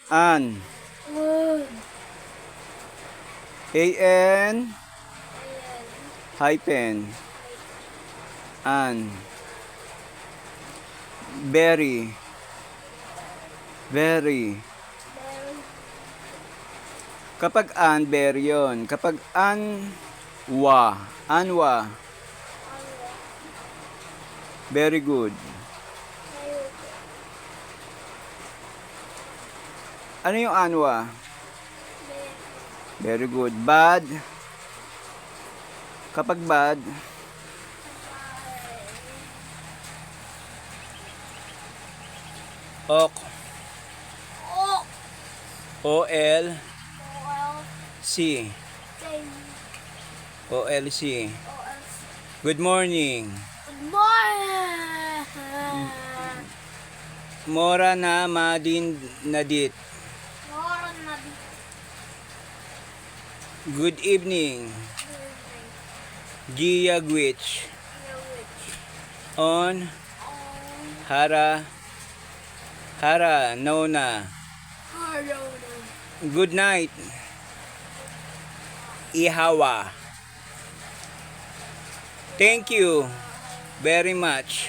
An. Wood. A-N. Ayan. Hyphen. An. Berry. Very. Meron. Kapag an, berry yun. Kapag anwa. Anwa. Ano. Very good. Ayun. Ano yung anwa? Meron. Very good. Bad. Kapag bad, ok. Oh. O-L-C. Well. Same. O-L-C. OS. Good morning. Good morning. Mora na madin nadit. Moron na di. Good evening. Gia Gwich. On Hara Nona. Good night. Ihawa. Thank you very much.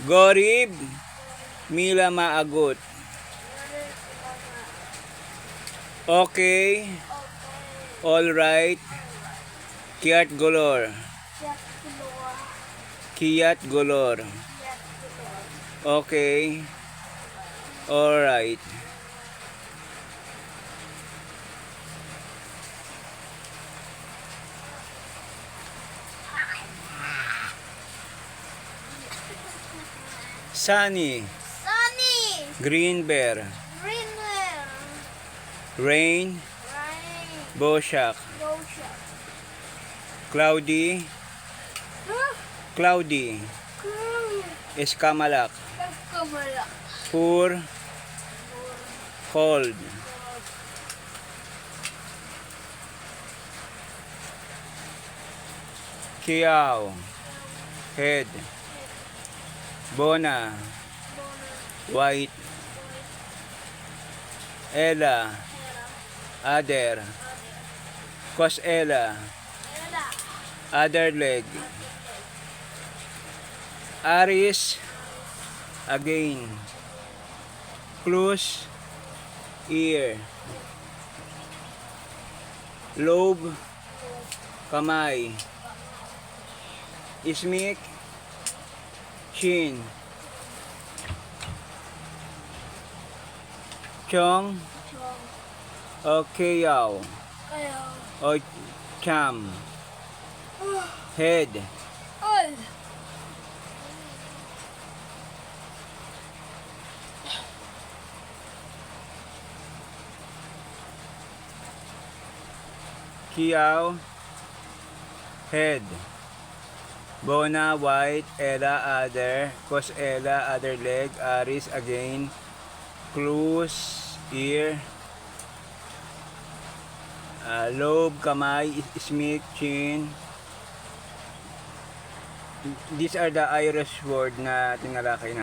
Gorib Mila Maagot. Okay. All right. Kiat Golor. Kiat Golor. Okay. All right. Sunny. Sunny. Green Bear. Greenwell. Rain. Rain. Boshak. Gosha. Cloudy. Cloudy. Escamalak. Kamala. Poor. Cold. Kiao. Head. Bona. White. Ella. Other. Cos Ella. Other leg. Aris. Again. Close. Ear. Lobe. Kamay. Ismik. Chin. Chong. Okay, yaw. O cham. Head. Ay. Kiao. Head. Bona, white, Ella, other, cos Ella, other leg, Aris, again, close, ear, lobe, kamay, smith, chin. These are the Irish word na tinalakay na.